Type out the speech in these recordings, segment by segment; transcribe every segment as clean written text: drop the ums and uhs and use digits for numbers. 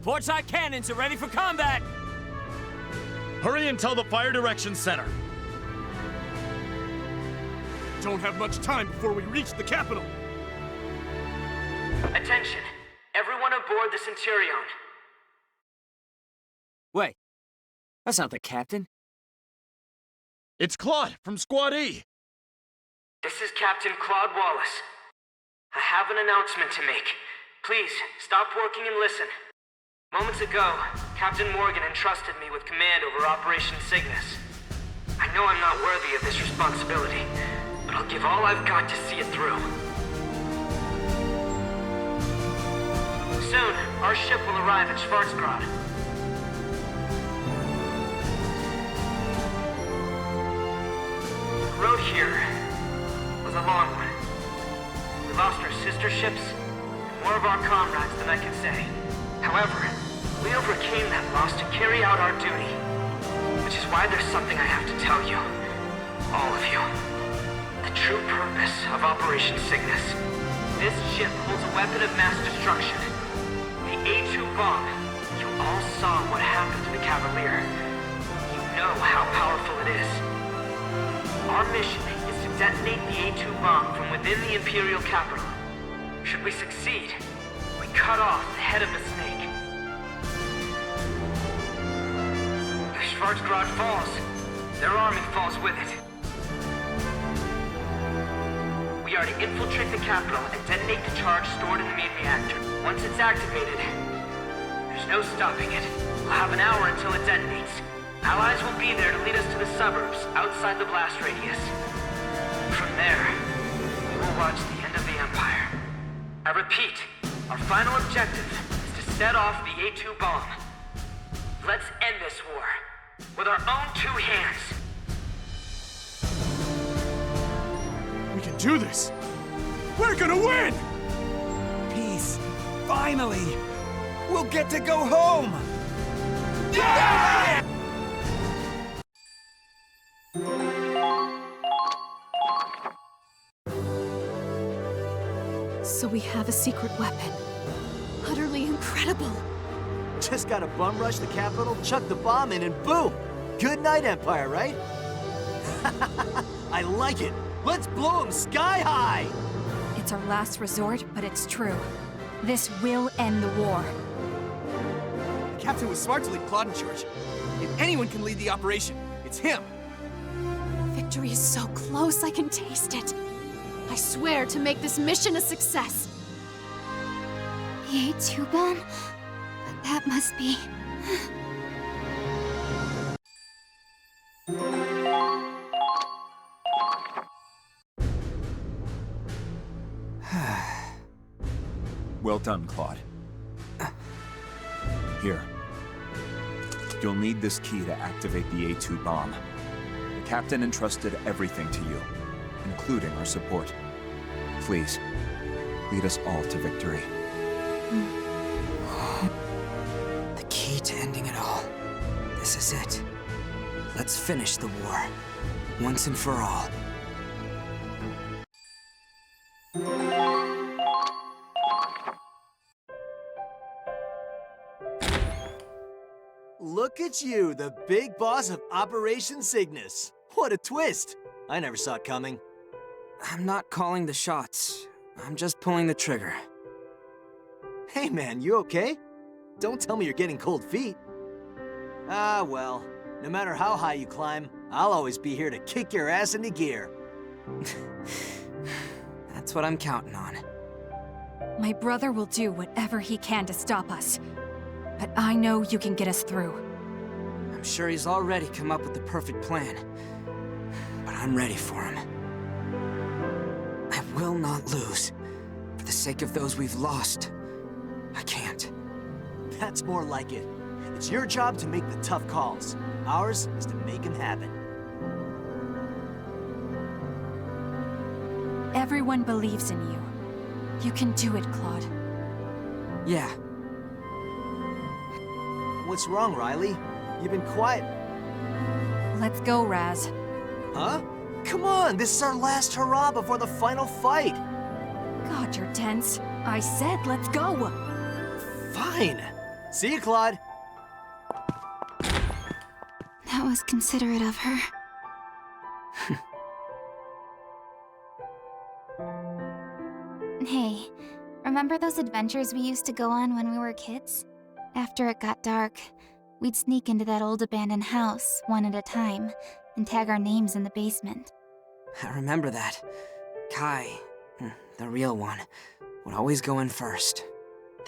Portside cannons are ready for combat! Hurry and tell the Fire Directions Center. Don't have much time before we reach the capital. Attention, everyone aboard the Centurion. Wait, that's not the captain. It's Claude from Squad E. This is Captain Claude Wallace. I have an announcement to make. Please, stop working and listen. Moments ago, Captain Morgan entrusted me with command over Operation Cygnus. I know I'm not worthy of this responsibility, but I'll give all I've got to see it through. Soon, our ship will arrive at Schwarzgrad. The road here was a long one. We lost our sister ships and more of our comrades than I can say. However, we overcame that loss to carry out our duty. Which is why there's something I have to tell you. All of you. The true purpose of Operation Cygnus. This ship holds a weapon of mass destruction. The A2 bomb. You all saw what happened to the Cavalier. You know how powerful it is. Our mission is to detonate the A2 bomb from within the Imperial capital. Should we succeed, we cut off the head of the snake. If Schwarzgrad falls, their army falls with it. We are to infiltrate the capital and detonate the charge stored in the main reactor. Once it's activated, there's no stopping it. We'll have an hour until it detonates. Allies will be there to lead us to the suburbs outside the blast radius. From there, we will watch the end of the Empire. I repeat, our final objective is to set off the A2 bomb. Let's end this war with our own two hands. We can do this. We're gonna win! Peace. Finally! We'll get to go home! Yeah! So we have a secret weapon. Utterly incredible. Just gotta bum rush the capital, chuck the bomb in, and boom! Good night, Empire, right? I like it! Let's blow 'em sky high! It's our last resort, but it's true. This will end the war. The captain was smart to leave Claude in charge. If anyone can lead the operation, it's him. Victory is so close, I can taste it. I swear to make this mission a success. The A2 bomb? That must be... Well done, Claude. Here. You'll need this key to activate the A2 bomb. The captain entrusted everything to you, including our support. Please, lead us all to victory. The key to ending it all. This is it. Let's finish the war, once and for all. Look at you, the big boss of Operation Cygnus. What a twist! I never saw it coming. I'm not calling the shots. I'm just pulling the trigger. Hey man, you okay? Don't tell me you're getting cold feet. Ah, well, no matter how high you climb, I'll always be here to kick your ass into gear. That's what I'm counting on. My brother will do whatever he can to stop us. But I know you can get us through. I'm sure he's already come up with the perfect plan. But I'm ready for him. I will not lose. For the sake of those we've lost, I can't. That's more like it. It's your job to make the tough calls. Ours is to make them happen. Everyone believes in you. You can do it, Claude. Yeah. What's wrong, Riley? You've been quiet. Let's go, Raz. Huh? Come on, this is our last hurrah before the final fight. God, you're tense. I said let's go. Fine. See you, Claude. That was considerate of her. Hey, remember those adventures we used to go on when we were kids? After it got dark, we'd sneak into that old abandoned house, one at a time, and tag our names in the basement. I remember that. Kai, the real one, would always go in first.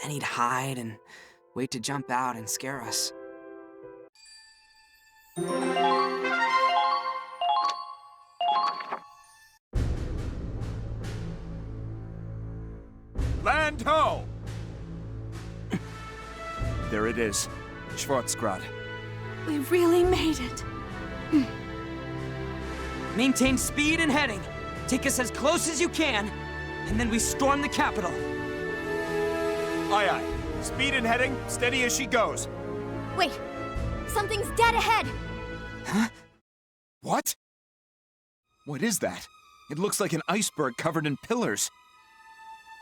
Then he'd hide and wait to jump out and scare us. Land ho! There it is. Schwarzgrad. We really made it. Maintain speed and heading. Take us as close as you can, and then we storm the capital. Aye aye. Speed and heading, steady as she goes. Wait, something's dead ahead. Huh? What? What is that? It looks like an iceberg covered in pillars.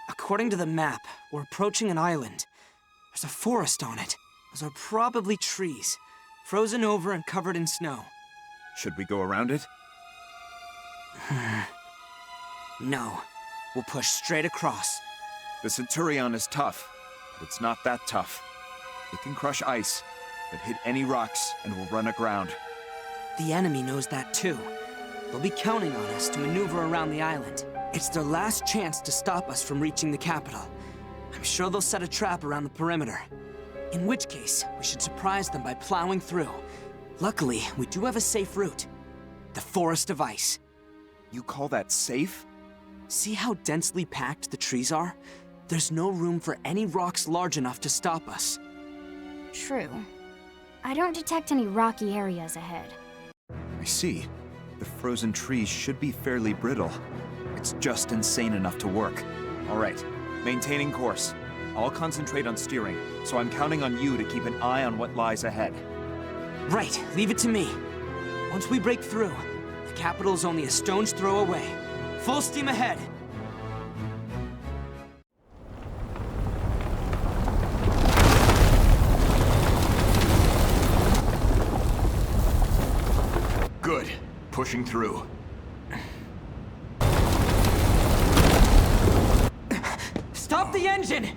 According to the map, we're approaching an island. There's a forest on it. Those are probably trees, frozen over and covered in snow. Should we go around it? No. We'll push straight across. The Centurion is tough, but it's not that tough. It can crush ice, but hit any rocks and will run aground. The enemy knows that too. They'll be counting on us to maneuver around the island. It's their last chance to stop us from reaching the capital. I'm sure they'll set a trap around the perimeter. In which case, we should surprise them by plowing through. Luckily, we do have a safe route. The Forest of Ice. You call that safe? See how densely packed the trees are? There's no room for any rocks large enough to stop us. True. I don't detect any rocky areas ahead. I see. The frozen trees should be fairly brittle. It's just insane enough to work. All right, maintaining course. I'll concentrate on steering, so I'm counting on you to keep an eye on what lies ahead. Right, leave it to me. Once we break through, the capital's only a stone's throw away. Full steam ahead. Good. Pushing through. Stop the engine!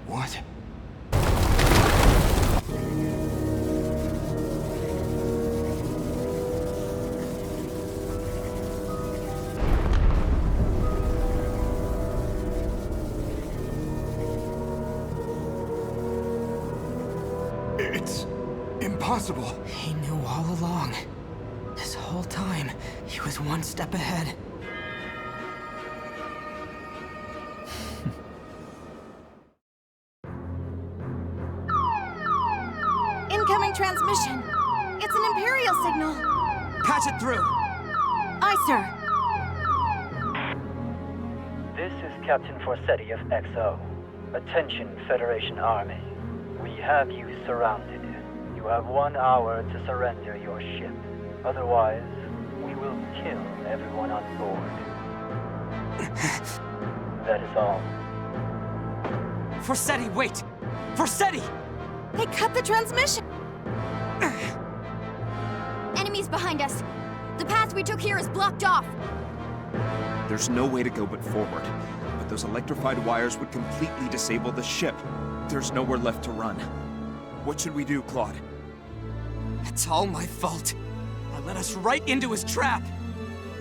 What? It's impossible. He knew all along. This whole time, he was one step ahead. Incoming transmission. It's an Imperial signal. Patch it through. Aye, sir. This is Captain Forsetti of XO. Attention, Federation Army. We have you surrounded. You have 1 hour to surrender your ship. Otherwise, we will kill everyone on board. That is all. Forsetti, wait! Forsetti! They cut the transmission. Enemies behind us. The path we took here is blocked off. There's no way to go but forward, but those electrified wires would completely disable the ship. There's nowhere left to run. What should we do, Claude? It's all my fault. I led us right into his trap.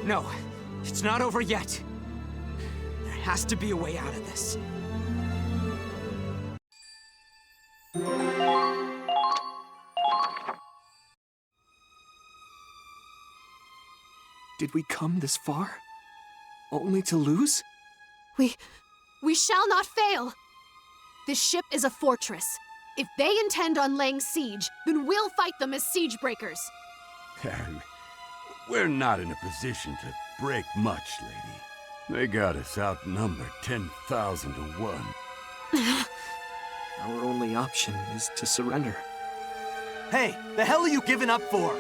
No, it's not over yet. There has to be a way out of this. Did we come this far? Only to lose? We shall not fail! This ship is a fortress. If they intend on laying siege, then we'll fight them as siege breakers. We're not in a position to break much, lady. They got us outnumbered 10,000 to 1. Our only option is to surrender. Hey, the hell are you giving up for?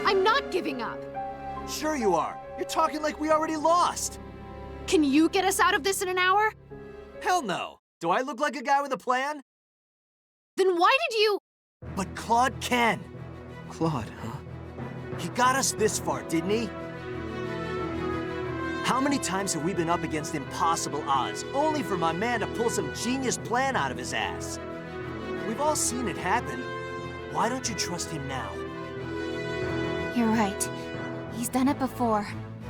I'm not giving up. Sure you are. You're talking like we already lost. Can you get us out of this in an hour? Hell no. Do I look like a guy with a plan? Then why did you... But Claude can. Claude, huh? He got us this far, didn't he? How many times have we been up against impossible odds, only for my man to pull some genius plan out of his ass? We've all seen it happen. Why don't you trust him now? You're right. He's done it before.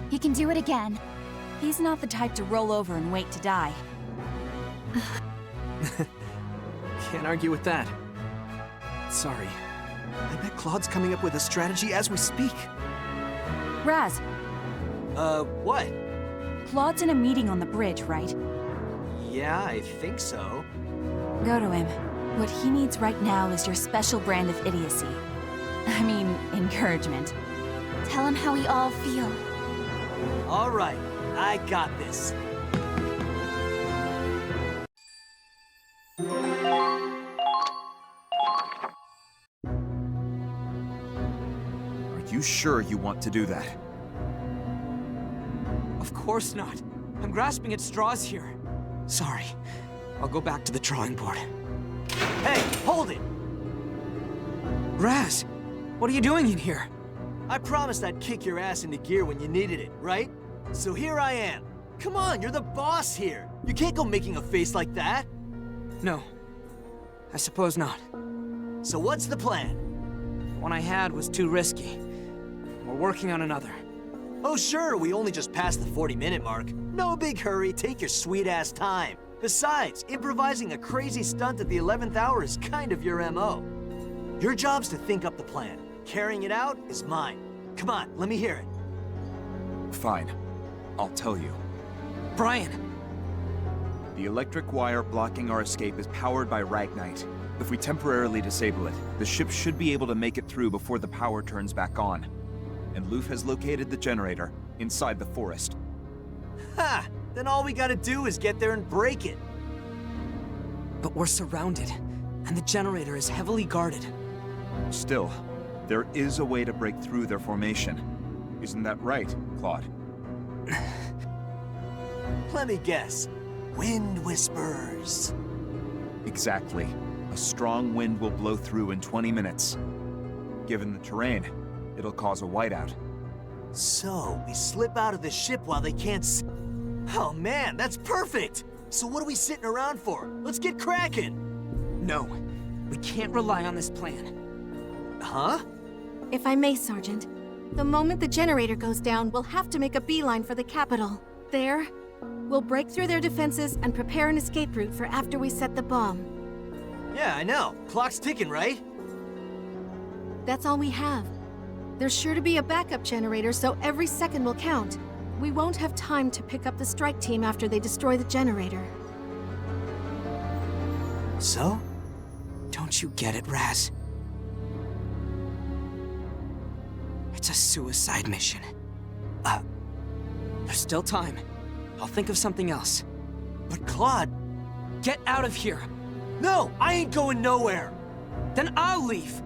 He can do it again. He's not the type to roll over and wait to die. Can't argue with that. Sorry. I bet Claude's coming up with a strategy as we speak. Raz, What? Claude's in a meeting on the bridge, right? Yeah, I think so. Go to him. What he needs right now is your special brand of idiocy. I mean, encouragement. Tell him how we all feel. All right, I got this. Are you sure you want to do that? Of course not. I'm grasping at straws here. Sorry. I'll go back to the drawing board. Hey, hold it! Raz, what are you doing in here? I promised I'd kick your ass into gear when you needed it, right? So here I am. Come on, you're the boss here. You can't go making a face like that. No. I suppose not. So what's the plan? The one I had was too risky. We're working on another. Oh sure, we only just passed the 40-minute mark. No big hurry, take your sweet-ass time. Besides, improvising a crazy stunt at the 11th hour is kind of your MO. Your job's to think up the plan. Carrying it out is mine. Come on, let me hear it. Fine. I'll tell you. Brian! The electric wire blocking our escape is powered by Ragnite. If we temporarily disable it, the ship should be able to make it through before the power turns back on. And Loof has located the generator inside the forest. Ha! Then all we gotta do is get there and break it. But we're surrounded, and the generator is heavily guarded. Still, there is a way to break through their formation. Isn't that right, Claude? Let me guess. Wind whispers. Exactly. A strong wind will blow through in 20 minutes. Given the terrain, it'll cause a whiteout. So, we slip out of the ship while they can't Oh man, that's perfect! So what are we sitting around for? Let's get cracking! No, we can't rely on this plan. Huh? If I may, Sergeant. The moment the generator goes down, we'll have to make a beeline for the capital. There, we'll break through their defenses and prepare an escape route for after we set the bomb. Yeah, I know. Clock's ticking, right? That's all we have. There's sure to be a backup generator, so every second will count. We won't have time to pick up the strike team after they destroy the generator. So? Don't you get it, Raz? It's a suicide mission. There's still time. I'll think of something else. But Claude... Get out of here! No! I ain't going nowhere! Then I'll leave!